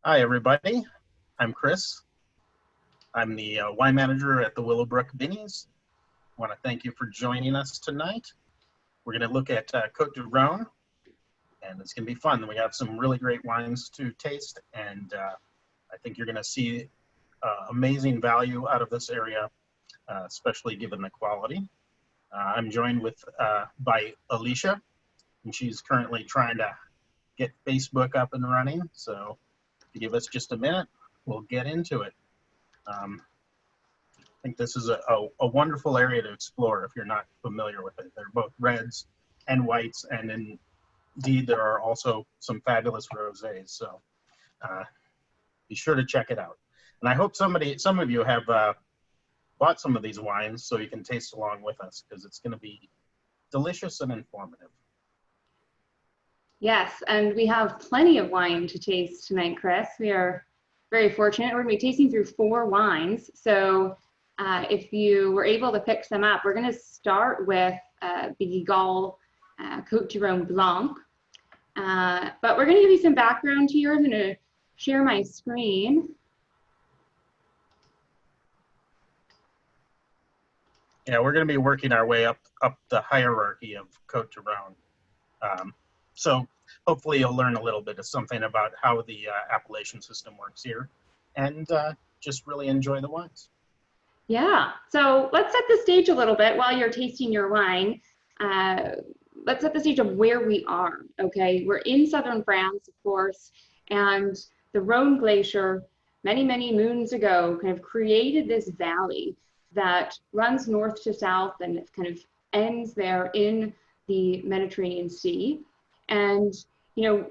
Hi, everybody. I'm Chris. I'm the wine manager at the Willowbrook Binny's. I want to thank you for joining us tonight. We're going to look at Cotes du Rhone, and it's going to be fun. We have some really great wines to taste, and I think you're going to see amazing value out of this area, especially given the quality. I'm joined by Alicia, and she's currently trying to get Facebook up and running. So if you give us just a minute, we'll get into it. I think this is a wonderful area to explore if you're not familiar with it. They're both reds and whites, and indeed there are also some fabulous rosés. So be sure to check it out. And I hope some of you have bought some of these wines so you can taste along with us, because it's going to be delicious and informative. Yes, and we have plenty of wine to taste tonight, Chris. We are very fortunate. We're going to be tasting through 4 wines. So if you were able to pick some up, we're going to start with the Gall Cotes du Rhone Blanc. But we're going to give you some background here. I'm going to share my screen. Yeah, we're going to be working our way up the hierarchy of Cotes du Rhone. So hopefully you'll learn a little bit of something about how the appellation system works here, and just really enjoy the wines. Yeah, so let's set the stage a little bit while you're tasting your wine. Let's set the stage of where we are, okay? We're in southern France, of course, and the Rhone Glacier, many, many moons ago, kind of created this valley that runs north to south and it kind of ends there in the Mediterranean Sea. And, you know,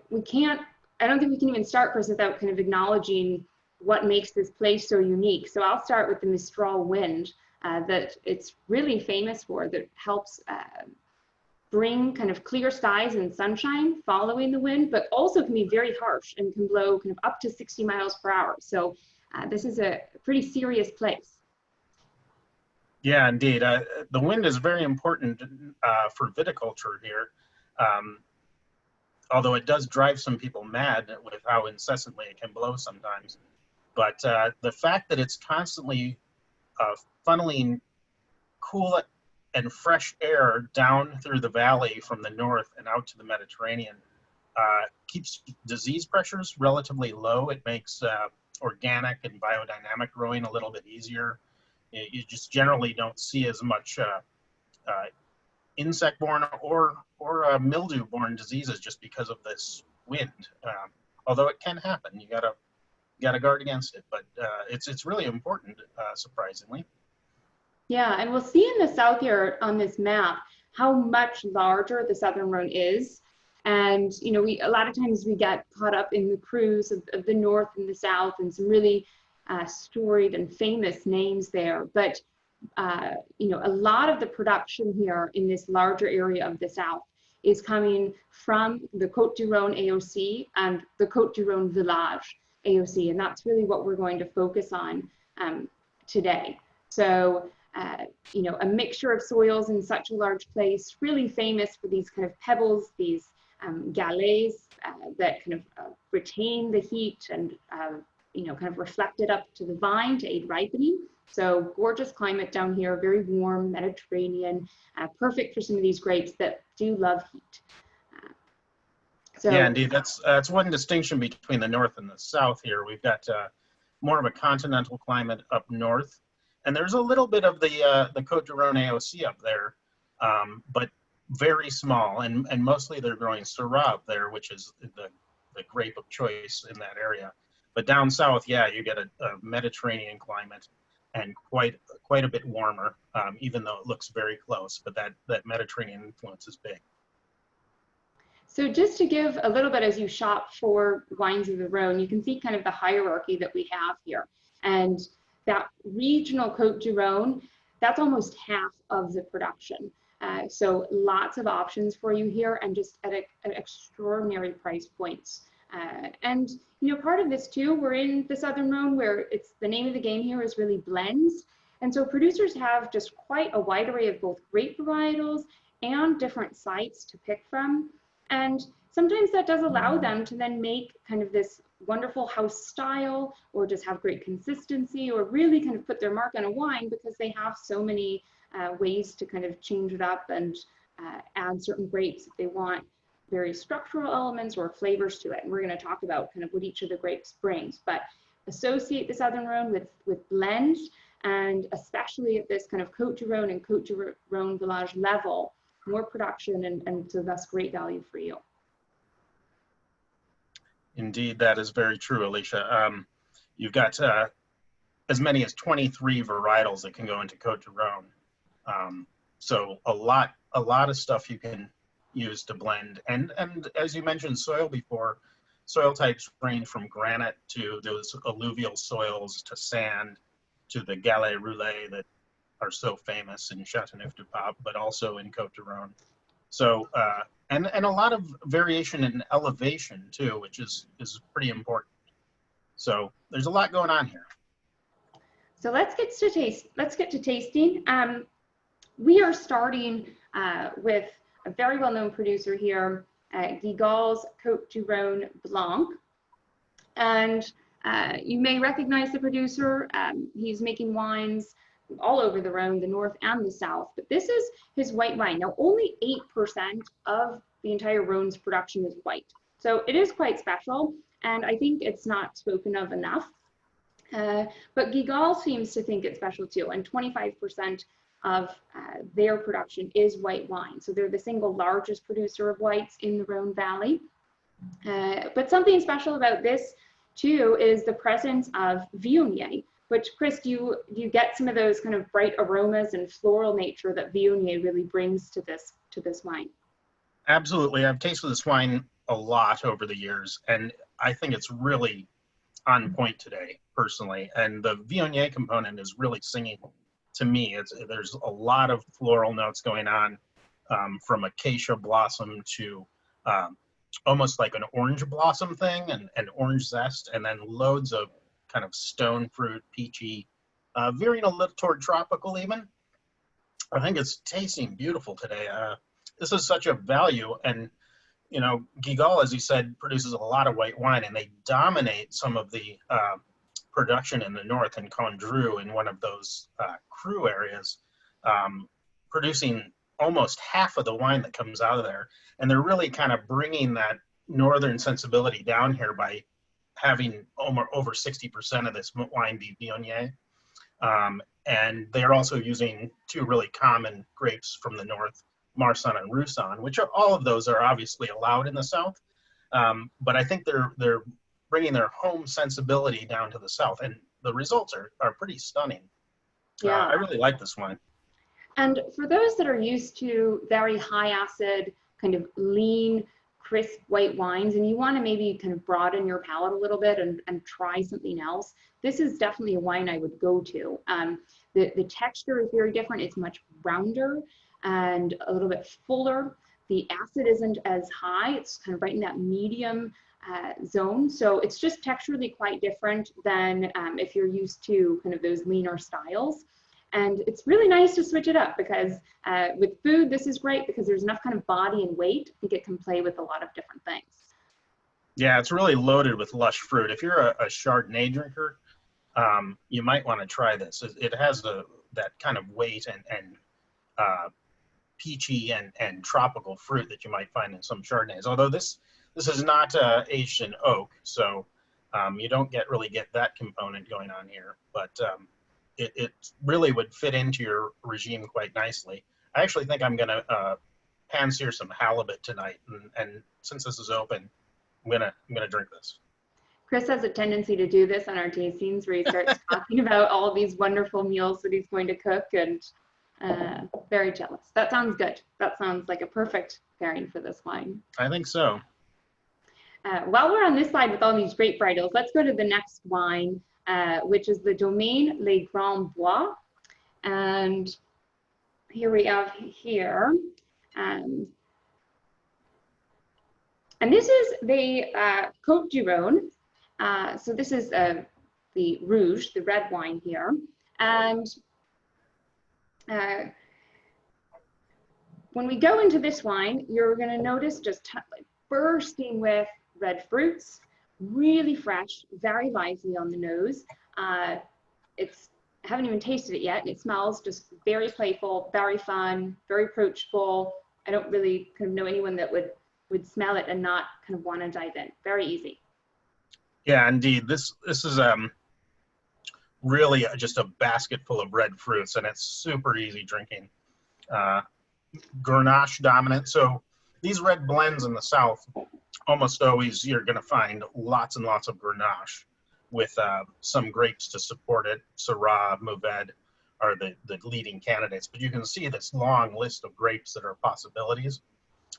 I don't think we can even start, Chris, without kind of acknowledging what makes this place so unique. So I'll start with the Mistral wind that it's really famous for, that helps bring kind of clear skies and sunshine following the wind, but also can be very harsh and can blow kind of up to 60 miles per hour. So this is a pretty serious place. Yeah, indeed. The wind is very important for viticulture here. Although it does drive some people mad with how incessantly it can blow sometimes. But the fact that it's constantly funneling cool and fresh air down through the valley from the north and out to the Mediterranean keeps disease pressures relatively low. It makes organic and biodynamic growing a little bit easier. You just generally don't see as much insect-borne or mildew-borne diseases just because of this wind. Although it can happen, you gotta guard against it. But it's really important, surprisingly. Yeah, and we'll see in the south here on this map how much larger the Southern Rhone is. And you know, a lot of times we get caught up in the crews of the north and the south, and some really storied and famous names there. But you know, a lot of the production here in this larger area of the south is coming from the Cotes du Rhone AOC and the Cotes du Rhone Village AOC, and that's really what we're going to focus on today. So, you know, a mixture of soils in such a large place, really famous for these kind of pebbles, these galets that kind of retain the heat and, you know, kind of reflect it up to the vine to aid ripening. So gorgeous climate down here, very warm, Mediterranean, perfect for some of these grapes that do love heat. So yeah, indeed, that's one distinction between the north and the south here. We've got more of a continental climate up north, and there's a little bit of the Cotes du Rhone AOC up there, but very small, and mostly they're growing Syrah up there, which is the grape of choice in that area. But down south, yeah, you get a Mediterranean climate, and quite a bit warmer, even though it looks very close. But that Mediterranean influence is big. So just to give a little bit as you shop for wines of the Rhone, you can see kind of the hierarchy that we have here. And that regional Cotes du Rhone, that's almost half of the production. So lots of options for you here, and just at extraordinary price points. And you know, part of this too, we're in the Southern Rhone, where it's the name of the game here is really blends. And so producers have just quite a wide array of both grape varietals and different sites to pick from. And sometimes that does allow them to then make kind of this wonderful house style, or just have great consistency, or really kind of put their mark on a wine because they have so many ways to kind of change it up and add certain grapes if they want various structural elements or flavors to it. And we're going to talk about kind of what each of the grapes brings, but associate the Southern Rhone with blends, and especially at this kind of Cotes du Rhone and Cotes du Rhone village level, more production, and so thus great value for you. Indeed, that is very true, Alicia. You've got as many as 23 varietals that can go into Cotes du Rhone. So a lot of stuff you can use to blend. And as you mentioned soil before, soil types range from granite to those alluvial soils to sand to the galets roulés that are so famous in Châteauneuf-du-Pape, but also in Cotes du Rhone. So, and a lot of variation in elevation too, which is pretty important. So there's a lot going on here. So let's get to tasting. We are starting with a very well-known producer here, Guigal's Cotes du Rhone Blanc. And you may recognize the producer. He's making wines all over the Rhone, the north and the south, but this is his white wine. Now, only 8% of the entire Rhone's production is white. So it is quite special, and I think it's not spoken of enough. But Guigal seems to think it's special too, and 25% of their production is white wine. So they're the single largest producer of whites in the Rhone Valley. But something special about this too is the presence of Viognier, which, Chris, do you get some of those kind of bright aromas and floral nature that Viognier really brings to this wine? Absolutely. I've tasted this wine a lot over the years, and I think it's really on point today, personally. And the Viognier component is really singing to me. There's a lot of floral notes going on, from acacia blossom to almost like an orange blossom thing, and orange zest, and then loads of kind of stone fruit, peachy, veering a little toward tropical even. I think it's tasting beautiful today. This is such a value, and you know, Guigal, as you said, produces a lot of white wine, and they dominate some of the production in the north in Condrieu, in one of those cru areas, producing almost half of the wine that comes out of there. And they're really kind of bringing that northern sensibility down here by having over 60% of this wine be Viognier. And they're also using two really common grapes from the north, Marsanne and Roussanne, which are, all of those are obviously allowed in the south. But I think they're bringing their home sensibility down to the south, and the results are pretty stunning. Yeah, I really like this wine. And for those that are used to very high acid, kind of lean, crisp white wines, and you want to maybe kind of broaden your palate a little bit and try something else, this is definitely a wine I would go to. The texture is very different. It's much rounder and a little bit fuller. The acid isn't as high. It's kind of right in that medium zone. So it's just texturally quite different than if you're used to kind of those leaner styles. And it's really nice to switch it up, because with food, this is great because there's enough kind of body and weight. I think it can play with a lot of different things. Yeah, it's really loaded with lush fruit. If you're a Chardonnay drinker, you might want to try this. It has that kind of weight and peachy and tropical fruit that you might find in some Chardonnays. Although this is not aged in oak, so you don't really get that component going on here. But it really would fit into your regime quite nicely. I actually think I'm going to pan-sear some halibut tonight, and since this is open, I'm gonna drink this. Chris has a tendency to do this on our tastings, where he starts talking about all of these wonderful meals that he's going to cook, and very jealous. That sounds good. That sounds like a perfect pairing for this wine. I think so. While we're on this slide with all these grape varietals, let's go to the next wine, which is the Domaine Les Grands Bois. And here we have here. And this is the Cotes du Rhone. So this is the Rouge, the red wine here. And when we go into this wine, you're going to notice just bursting with red fruits, really fresh, very lively on the nose. I haven't even tasted it yet, and it smells just very playful, very fun, very approachable. I don't really kind of know anyone that would smell it and not kind of want to dive in. Very easy. Yeah, indeed. This is really just a basket full of red fruits, and it's super easy drinking. Grenache dominant. So these red blends in the South, almost always you're going to find lots and lots of Grenache with some grapes to support it. Syrah, Mourvedre are the leading candidates, but you can see this long list of grapes that are possibilities.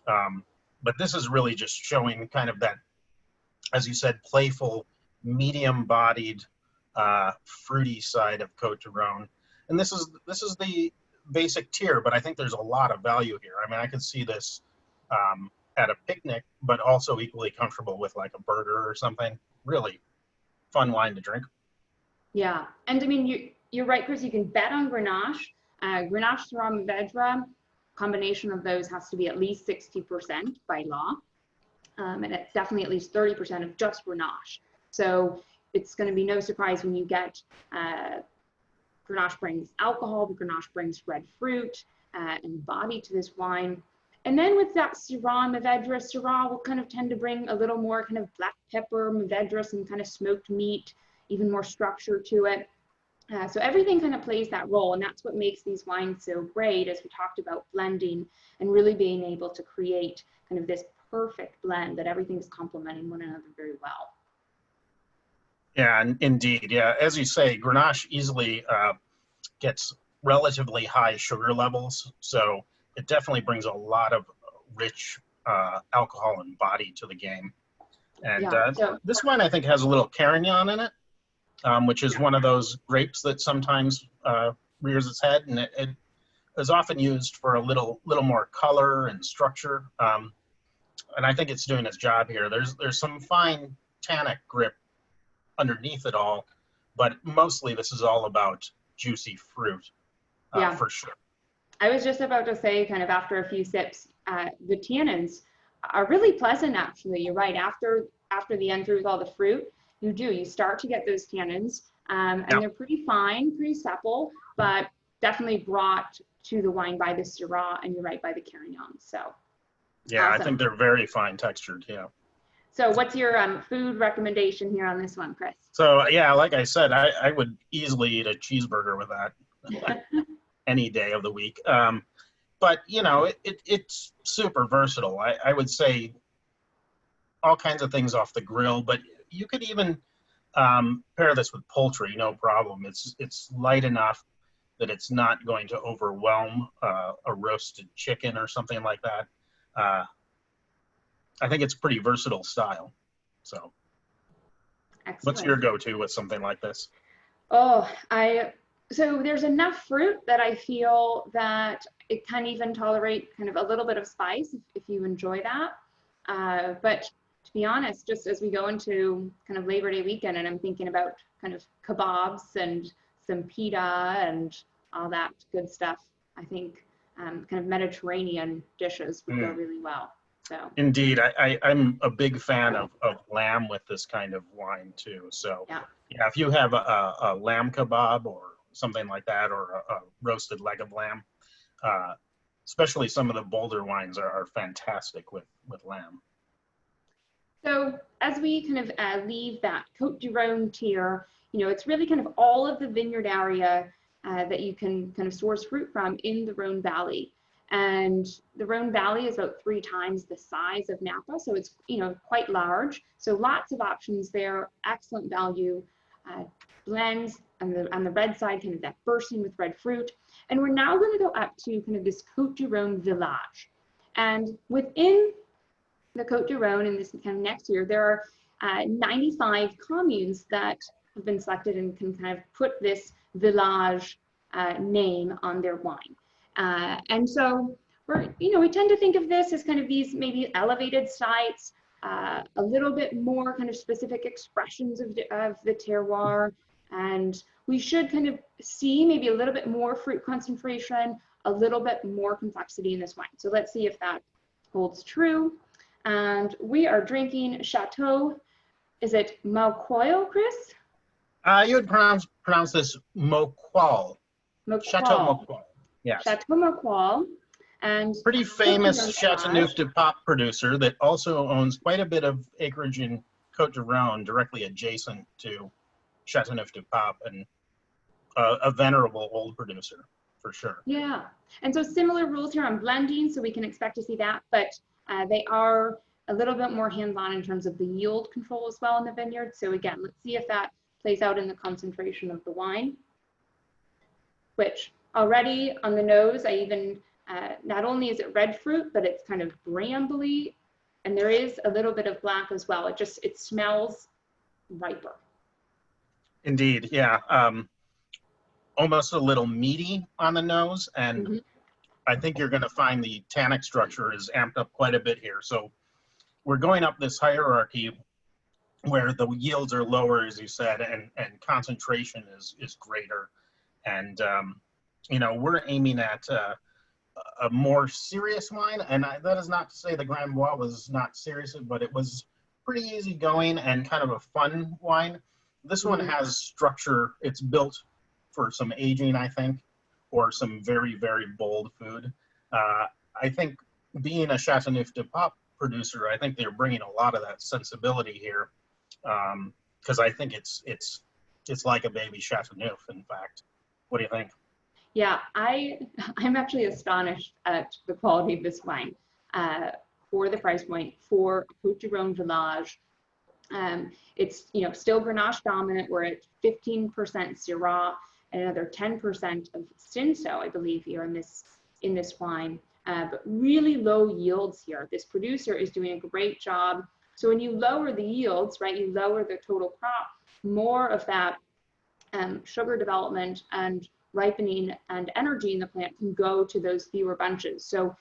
But this is really just showing kind of that, as you said, playful, medium-bodied, fruity side of Cotes du Rhone. And this is the basic tier, but I think there's a lot of value here. I mean, I could see this at a picnic, but also equally comfortable with like a burger or something. Really fun wine to drink. Yeah, and I mean, you're right, Chris. You can bet on Grenache. Grenache, Syrah, Mourvedre, combination of those has to be at least 60% by law. And it's definitely at least 30% of just Grenache. So it's going to be no surprise when you get Grenache brings alcohol, but Grenache brings red fruit and body to this wine. And then with that Syrah, Mourvedre, Syrah will kind of tend to bring a little more kind of black pepper, Mourvedre, some kind of smoked meat, even more structure to it. So everything kind of plays that role, and that's what makes these wines so great, as we talked about blending and really being able to create kind of this perfect blend that everything's complementing one another very well. Yeah, indeed. Yeah, as you say, Grenache easily gets relatively high sugar levels, so it definitely brings a lot of rich alcohol and body to the game. And so this wine, I think, has a little Carignan in it, which is one of those grapes that sometimes rears its head, and it is often used for a little more color and structure. And I think it's doing its job here. There's some fine tannic grip underneath it all, but mostly this is all about juicy fruit, for sure. I was just about to say, kind of after a few sips, the tannins are really pleasant, actually. You're right. After the end through with all the fruit, you start to get those tannins, and they're pretty fine, pretty supple, but definitely brought to the wine by the Syrah, and you're right, by the Carignan. So yeah, awesome. I think they're very fine textured. Yeah. So what's your food recommendation here on this one, Chris? So yeah, like I said, I would easily eat a cheeseburger with that any day of the week. But you know, it's super versatile. I would say all kinds of things off the grill, but you could even pair this with poultry, no problem. It's light enough that it's not going to overwhelm a roasted chicken or something like that. I think it's pretty versatile style. So Excellent. What's your go-to with something like this? Oh, so there's enough fruit that I feel that it can even tolerate kind of a little bit of spice if you enjoy that. But to be honest, just as we go into kind of Labor Day weekend, and I'm thinking about kind of kebabs and some pita and all that good stuff, I think kind of Mediterranean dishes would go really well. So indeed, I'm a big fan of lamb with this kind of wine too. So yeah, if you have a lamb kebab or something like that, or a roasted leg of lamb, especially some of the bolder wines are fantastic with lamb. So as we kind of leave that Cotes du Rhone tier, it's really kind of all of the vineyard area that you can kind of source fruit from in the Rhone Valley. And the Rhone Valley is about 3 times the size of Napa, so it's quite large. So lots of options there, excellent value, blends on the red side, kind of that bursting with red fruit. And we're now going to go up to kind of this Cotes du Rhone village. And within the Cotes du Rhone in this kind of next year, there are 95 communes that have been selected and can kind of put this village name on their wine. And so we tend to think of this as kind of these maybe elevated sites, a little bit more kind of specific expressions of the terroir, and we should kind of see maybe a little bit more fruit concentration, a little bit more complexity in this wine. So let's see if that holds true. And we are drinking Chateau, is it Mauquoil, Chris? You would pronounce this Moqual. Chateau Moqual. Yes. Chateau Moqual. And pretty famous Chateauneuf-du-Pape producer that also owns quite a bit of acreage in Cotes du Rhone, directly adjacent to Chateauneuf-du-Pape, and a venerable old producer for sure. Yeah, and so similar rules here on blending, so we can expect to see that, but they are a little bit more hands-on in terms of the yield control as well in the vineyard. So again, let's see if that plays out in the concentration of the wine, which already on the nose, I even, not only is it red fruit, but it's kind of brambly, and there is a little bit of black as well. It smells riper. Indeed, yeah. Almost a little meaty on the nose, and I think you're going to find the tannic structure is amped up quite a bit here. So we're going up this hierarchy where the yields are lower, as you said, and concentration is greater. And, you know, we're aiming at a more serious wine. And that is not to say the Grand Bois was not serious, but it was pretty easygoing and kind of a fun wine. This one has structure. It's built for some aging, I think, or some very, very bold food. I think being a Chateauneuf-du-Pape producer, I think they're bringing a lot of that sensibility here, because I think it's like a baby Chateauneuf, in fact. What do you think? Yeah, I'm actually astonished at the quality of this wine for the price point for Cotes du Rhone village. It's, you know, still Grenache dominant. We're at 15% Syrah and another 10% of Cinsault, I believe, here in this wine. But really low yields here. This producer is doing a great job. So when you lower the yields, right, you lower the total crop, more of that sugar development and ripening and energy in the plant can go to those fewer bunches. So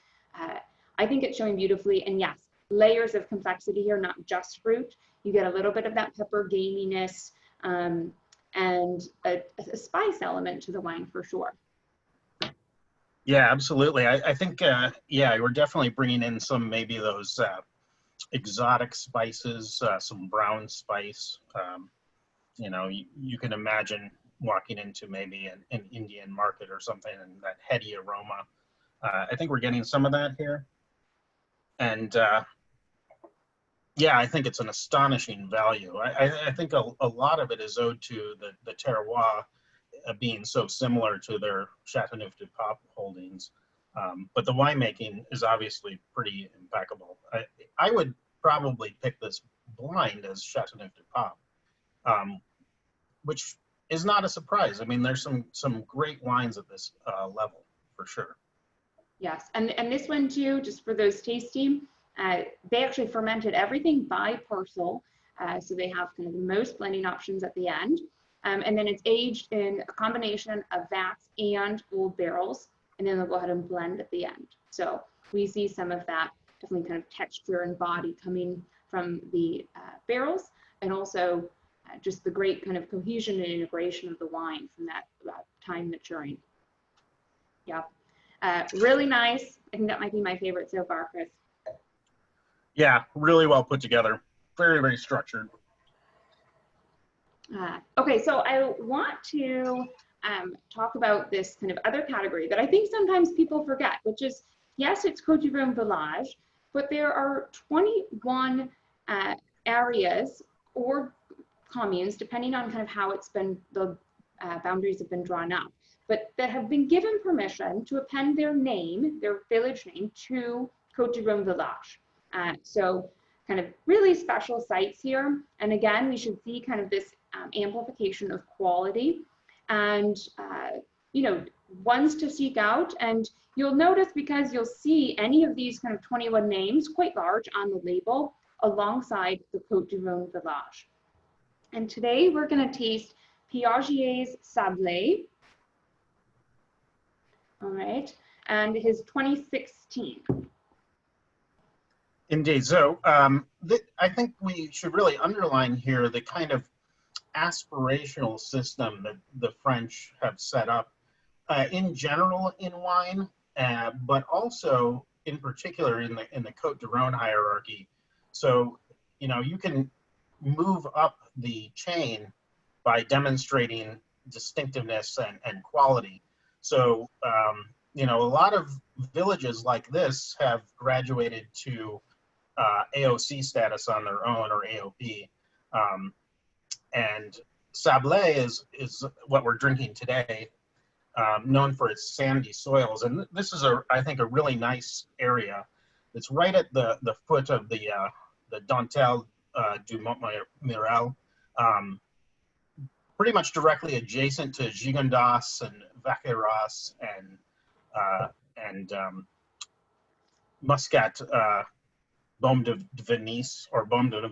I think it's showing beautifully. And yes, layers of complexity here, not just fruit. You get a little bit of that pepper gaminess and a spice element to the wine for sure. Yeah, absolutely. I think, yeah, we're definitely bringing in some, maybe those exotic spices, some brown spice. You know, you can imagine walking into maybe an Indian market or something and that heady aroma. I think we're getting some of that here. And yeah, I think it's an astonishing value. I think a lot of it is owed to the terroir being so similar to their Chateauneuf-du-Pape holdings. But the winemaking is obviously pretty impeccable. I would probably pick this blind as Chateauneuf-du-Pape, which is not a surprise. I mean, there's some great wines at this level for sure. Yes, and this one too, just for those tasting, they actually fermented everything by parcel. So they have kind of the most blending options at the end. And then it's aged in a combination of vats and old barrels, and then they'll go ahead and blend at the end. So we see some of that definitely kind of texture and body coming from the barrels, and also just the great kind of cohesion and integration of the wine from that time maturing. Yeah, really nice. I think that might be my favorite so far, Chris. Yeah, really well put together. Very, very structured. Okay, so I want to talk about this kind of other category that I think sometimes people forget, which is, yes, it's Cotes du Rhone village, but there are 21 areas or communes, depending on kind of how it's been, the boundaries have been drawn up, but that have been given permission to append their name, their village name, to Cotes du Rhone village. So kind of really special sites here. And again, we should see kind of this amplification of quality and, you know, ones to seek out. And you'll notice, because you'll see any of these kind of 21 names quite large on the label alongside the Cotes du Rhone village. And today we're going to taste Piagier's Sablet. All right, and his 2016. Indeed. So I think we should really underline here the kind of aspirational system that the French have set up in general in wine, but also in particular in the Cotes du Rhone hierarchy. So, you know, you can move up the chain by demonstrating distinctiveness and quality. So, you know, a lot of villages like this have graduated to AOC status on their own, or AOP. And Sablet is what we're drinking today, known for its sandy soils. And this is, I think, a really nice area. It's right at the foot of the Untitled du Montmiral, pretty much directly adjacent to Gigondas and Vaqueras and Muscat Baume de Venise, or Baume de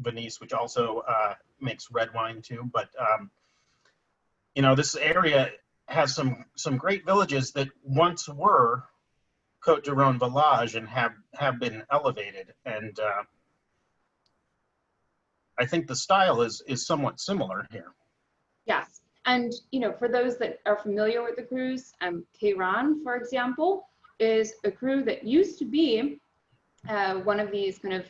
Venise, which also makes red wine too. But you know, this area has some great villages that once were Cotes du Rhone village and have been elevated. And I think the style is somewhat similar here. Yes, and you know, for those that are familiar with the crus, Queyran, for example, is a cru that used to be one of these kind of,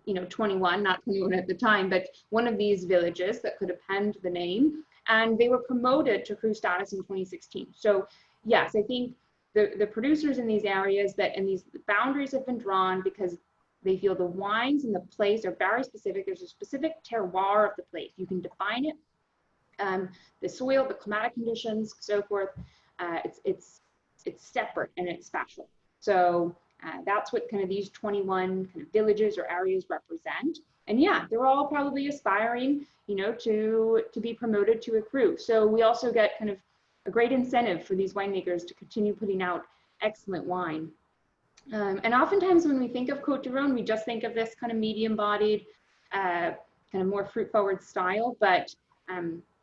you know, 21, not 21 at the time, but one of these villages that could append the name, and they were promoted to cru status in 2016. So yes, I think the producers in these areas and these boundaries have been drawn because they feel the wines and the place are very specific. There's a specific terroir of the place. You can define it. The soil, the climatic conditions, so forth. It's separate and it's special. So that's what kind of these 21 kind of villages or areas represent. And yeah, they're all probably aspiring, you know, to be promoted to a cru. So we also get kind of a great incentive for these winemakers to continue putting out excellent wine. And oftentimes when we think of Cotes du Rhone, we just think of this kind of medium-bodied, kind of more fruit-forward style. But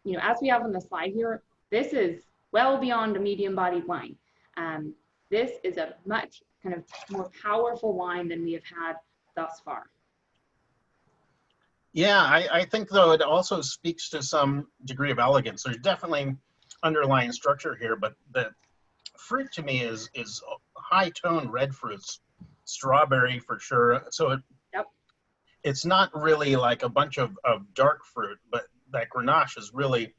you know, as we have on the slide here, this is well beyond a medium-bodied wine. This is a much kind of more powerful wine than we have had thus far. Yeah, I think though it also speaks to some degree of elegance. There's definitely underlying structure here, but the fruit to me is high-toned red fruits, strawberry for sure. So it's not really like a bunch of dark fruit, but that Grenache is really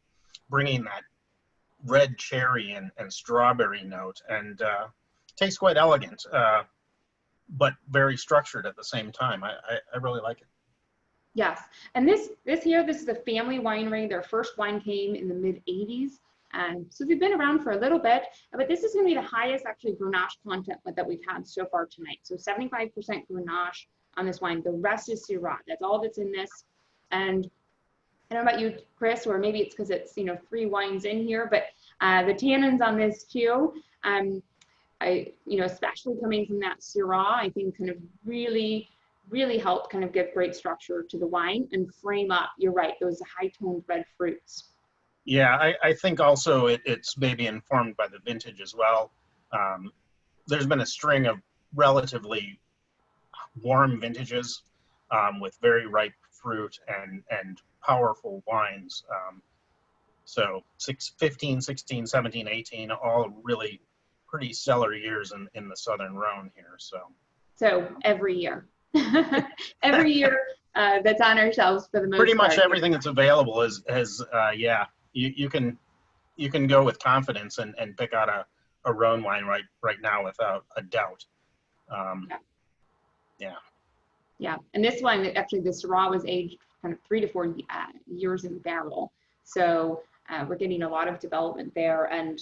bringing that red cherry and strawberry note, and tastes quite elegant, but very structured at the same time. I really like it. Yes, and this is a family winery. Their first wine came in the mid-'80s. So they've been around for a little bit, but this is going to be the highest actually Grenache content that we've had so far tonight. So 75% Grenache on this wine. The rest is Syrah. That's all that's in this. And I don't know about you, Chris, or maybe it's because it's, you know, 3 wines in here, but the tannins on this too, you know, especially coming from that Syrah, I think kind of really help kind of give great structure to the wine and frame up, you're right, those high-toned red fruits. Yeah, I think also it's maybe informed by the vintage as well. There's been a string of relatively warm vintages with very ripe fruit and powerful wines. So 15, 16, 17, 18, all really pretty stellar years in the Southern Rhone here. So every year. Every year that's on our shelves for the most part. Pretty much everything that's available has yeah. You can go with confidence and pick out a Rhone wine right now without a doubt. Yeah, and this one, actually the Syrah was aged kind of 3 to 4 years in the barrel. So we're getting a lot of development there. And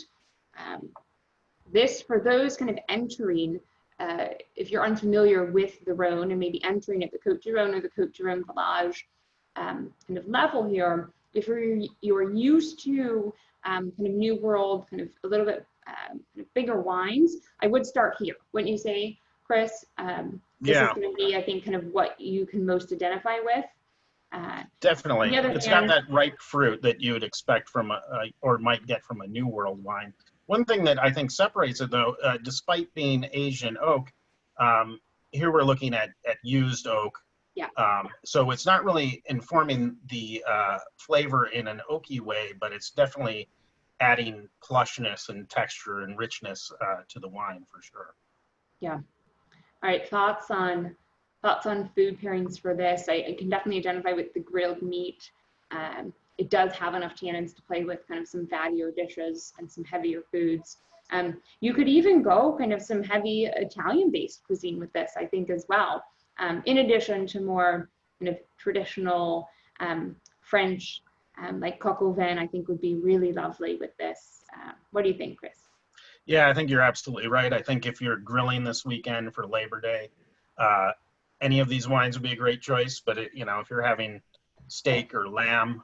this, for those kind of entering, if you're unfamiliar with the Rhone and maybe entering at the Cotes du Rhone or the Cotes du Rhone village kind of level here, if you're used to kind of New World, kind of a little bit kind of bigger wines, I would start here. Wouldn't you say, Chris? This is going to be, I think, kind of what you can most identify with. Definitely. It's got that ripe fruit that you would expect from or might get from a New World wine. One thing that I think separates it, though, despite being Asian oak, here we're looking at used oak. Yeah. So it's not really informing the flavor in an oaky way, but it's definitely adding plushness and texture and richness to the wine for sure. Yeah. All right. Thoughts on food pairings for this? I can definitely identify with the grilled meat. It does have enough tannins to play with kind of some fattier dishes and some heavier foods. You could even go kind of some heavy Italian-based cuisine with this, I think, as well. In addition to more kind of traditional French, like coq au vin, I think would be really lovely with this. What do you think, Chris? Yeah, I think you're absolutely right. I think if you're grilling this weekend for Labor Day, any of these wines would be a great choice. But you know, if you're having steak or lamb,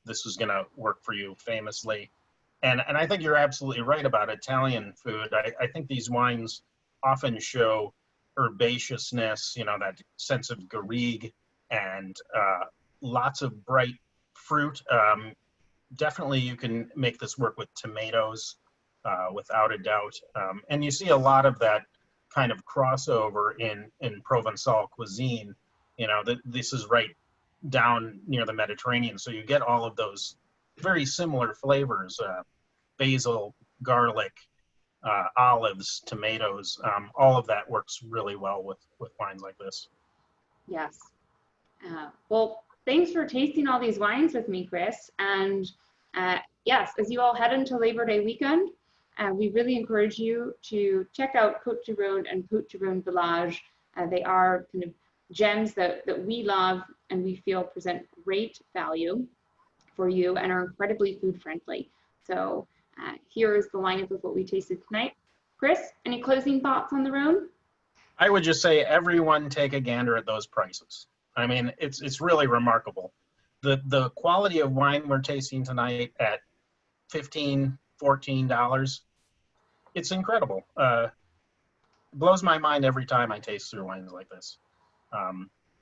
this is going to work for you famously. And I think you're absolutely right about Italian food. I think these wines often show herbaceousness, you know, that sense of garrigue and lots of bright fruit. Definitely you can make this work with tomatoes, without a doubt. And you see a lot of that kind of crossover in Provençal cuisine. You know, this is right down near the Mediterranean, so you get all of those very similar flavors, basil, garlic, olives, tomatoes, all of that works really well with wines like this. Yes. Well, thanks for tasting all these wines with me, Chris. And yes, as you all head into Labor Day weekend, we really encourage you to check out Cotes du Rhone and Cotes du Rhone Village. They are kind of gems that we love and we feel present great value for you and are incredibly food friendly. So here is the lineup of what we tasted tonight. Chris, any closing thoughts on the Rhone? I would just say everyone take a gander at those prices. I mean, it's really remarkable. The quality of wine we're tasting tonight at $15, $14, it's incredible. It blows my mind every time I taste through wines like this.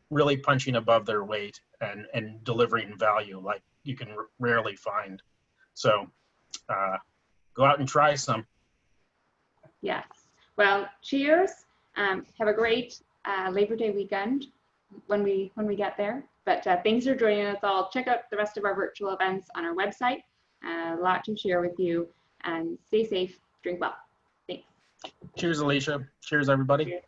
Really punching above their weight and delivering value like you can rarely find. So go out and try some. Yes. Well, cheers. Have a great Labor Day weekend when we get there. But thanks for joining us all. Check out the rest of our virtual events on our website. A lot to share with you. And stay safe, drink well. Thanks. Cheers, Alicia. Cheers, everybody. Cheers.